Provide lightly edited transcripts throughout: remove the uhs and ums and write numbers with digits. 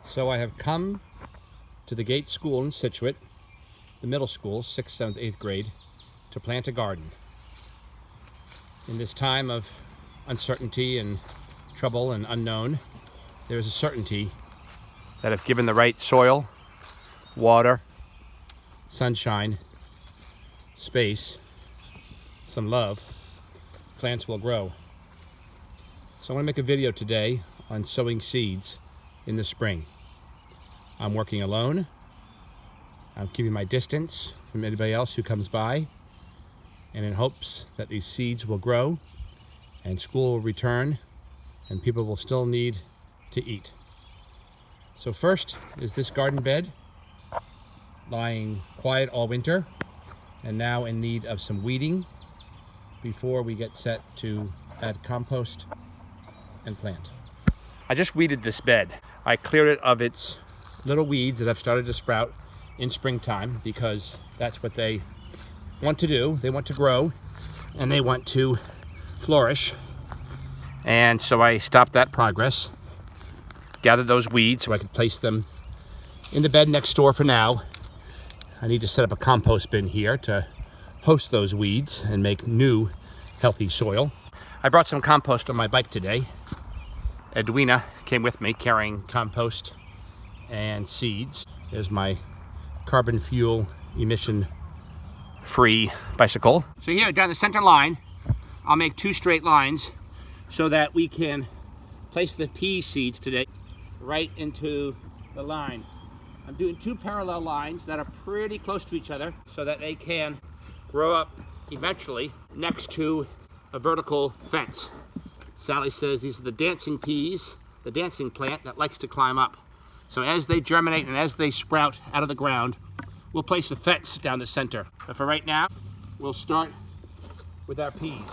So I have come to the Gate School in Scituate, the middle school, 6th, 7th, 8th grade, to plant a garden. In this time of uncertainty and trouble and unknown, there is a certainty that if given the right soil, water, sunshine, space, some love, plants will grow. So I want to make a video today on sowing seeds in the spring. I'm working alone. I'm keeping my distance from anybody else who comes by, and in hopes that these seeds will grow and school will return and people will still need to eat. So first is this garden bed, lying quiet all winter and now in need of some weeding before we get set to add compost and plant. I just weeded this bed. I cleared it of its little weeds that have started to sprout in springtime because that's what they want to do. They want to grow and they want to flourish. And so I stopped that progress, gathered those weeds so I could place them in the bed next door for now. I need to set up a compost bin here to host those weeds and make new healthy soil. I brought some compost on my bike today. Edwina came with me carrying compost and seeds. There's my carbon fuel emission free bicycle. So here down the center line, I'll make 2 straight lines so that we can place the pea seeds today right into the line. I'm doing 2 parallel lines that are pretty close to each other so that they can grow up eventually next to a vertical fence. Sally says these are the dancing peas, the dancing plant that likes to climb up. So as they germinate and as they sprout out of the ground, we'll place a fence down the center. But for right now, we'll start with our peas.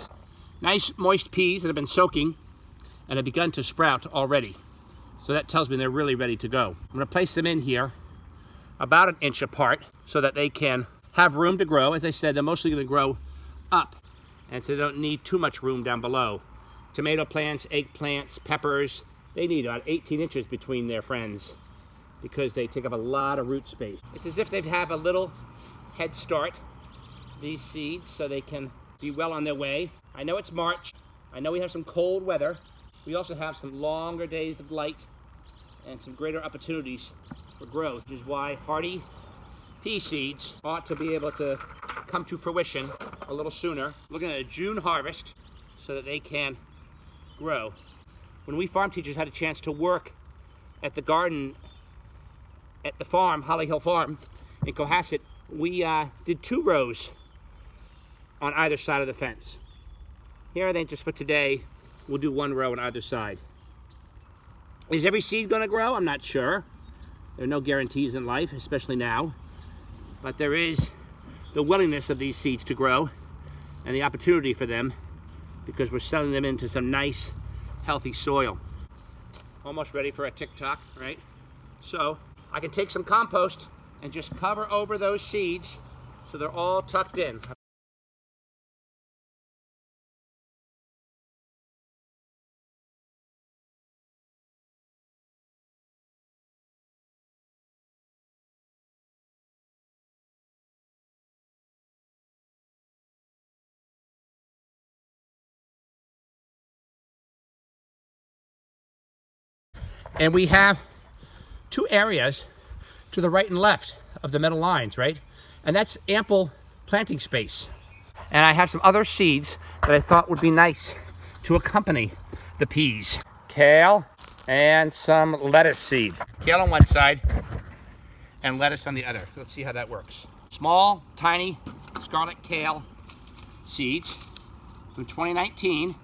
Nice moist peas that have been soaking and have begun to sprout already. So that tells me they're really ready to go. I'm gonna place them in here about 1 inch apart so that they can have room to grow. As I said, they're mostly gonna grow up, and so they don't need too much room down below. Tomato plants, eggplants, peppers, they need about 18 inches between their friends because they take up a lot of root space. It's as if they have a little head start, these seeds, so they can be well on their way. I know it's March. I know we have some cold weather. We also have some longer days of light and some greater opportunities for growth, which is why hardy pea seeds ought to be able to come to fruition a little sooner. Looking at a June harvest so that they can grow. When we farm teachers had a chance to work at the garden at the farm, Holly Hill Farm in Cohasset, we did 2 rows on either side of the fence. Here I think just for today, we'll do 1 row on either side. Is every seed gonna grow? I'm not sure. There are no guarantees in life, especially now. But there is the willingness of these seeds to grow and the opportunity for them because we're selling them into some nice, healthy soil. Almost ready for a TikTok, right? So I can take some compost and just cover over those seeds so they're all tucked in. And we have 2 areas to the right and left of the middle lines, right? And that's ample planting space. And I have some other seeds that I thought would be nice to accompany the peas. Kale and some lettuce seed. Kale on one side and lettuce on the other. Let's see how that works. Small, tiny scarlet kale seeds from 2019.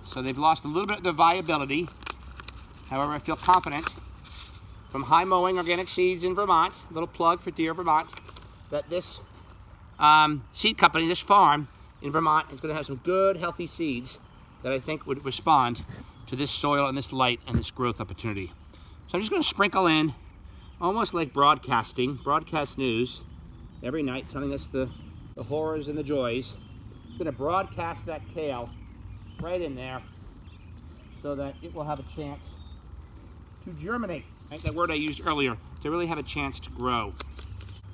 So they've lost a little bit of their viability. However, I feel confident from High Mowing Organic Seeds in Vermont, a little plug for dear Vermont, that this seed company, this farm in Vermont is going to have some good, healthy seeds that I think would respond to this soil and this light and this growth opportunity. So I'm just going to sprinkle in, almost like broadcasting, broadcast news every night, telling us the horrors and the joys. I'm going to broadcast that kale right in there so that it will have a chance to germinate. Right? That word I used earlier, to really have a chance to grow.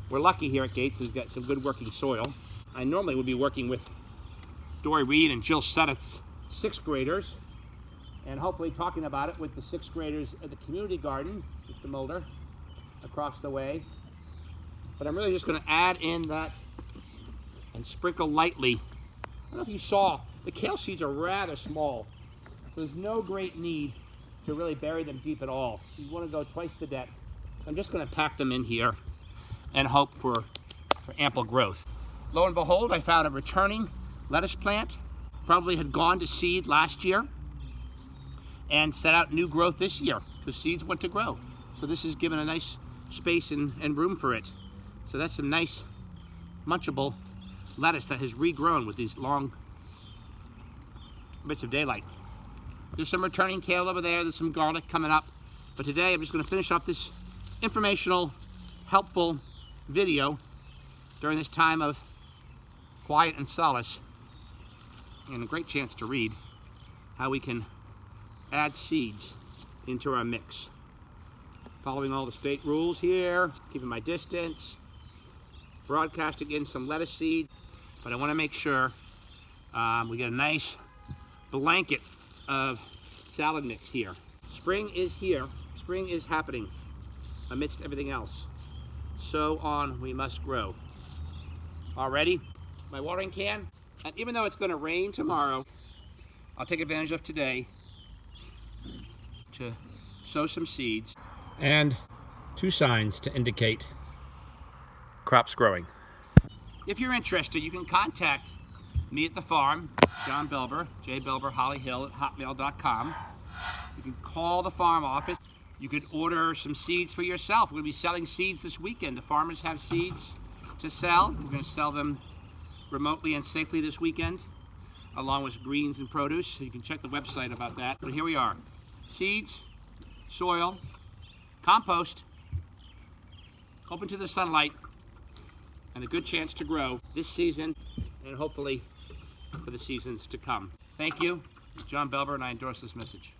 We're lucky here at Gates, we've got some good working soil. I normally would be working with Dory Reed and Jill Setteth's 6th graders, and hopefully talking about it with the 6th graders at the community garden, Mr. Mulder, across the way. But I'm really just going to add in that and sprinkle lightly. I don't know if you saw, the kale seeds are rather small, so there's no great need to really bury them deep at all. You want to go twice the depth. I'm just going to pack them in here and hope for ample growth. Lo and behold, I found a returning lettuce plant. Probably had gone to seed last year and set out new growth this year because seeds went to grow. So this is given a nice space and room for it. So that's some nice munchable lettuce that has regrown with these long bits of daylight. There's some returning kale over there, there's some garlic coming up. But today I'm just going to finish off this informational, helpful video during this time of quiet and solace, and a great chance to read how we can add seeds into our mix. Following all the state rules here, keeping my distance, broadcasting in some lettuce seed, but I want to make sure we get a nice blanket of salad mix here. Spring is here, spring is happening amidst everything else. So on we must grow. Already, my watering can, and even though it's going to rain tomorrow, I'll take advantage of today to sow some seeds. And 2 signs to indicate crops growing. If you're interested, you can contact me at the farm, John Belber, jbelberhollyhill@hotmail.com. You can call the farm office. You could order some seeds for yourself. We're going to be selling seeds this weekend. The farmers have seeds to sell. We're going to sell them remotely and safely this weekend, along with greens and produce. So you can check the website about that. But here we are. Seeds, soil, compost, open to the sunlight, and a good chance to grow this season and hopefully for the seasons to come. Thank you. John Belber, and I endorse this message.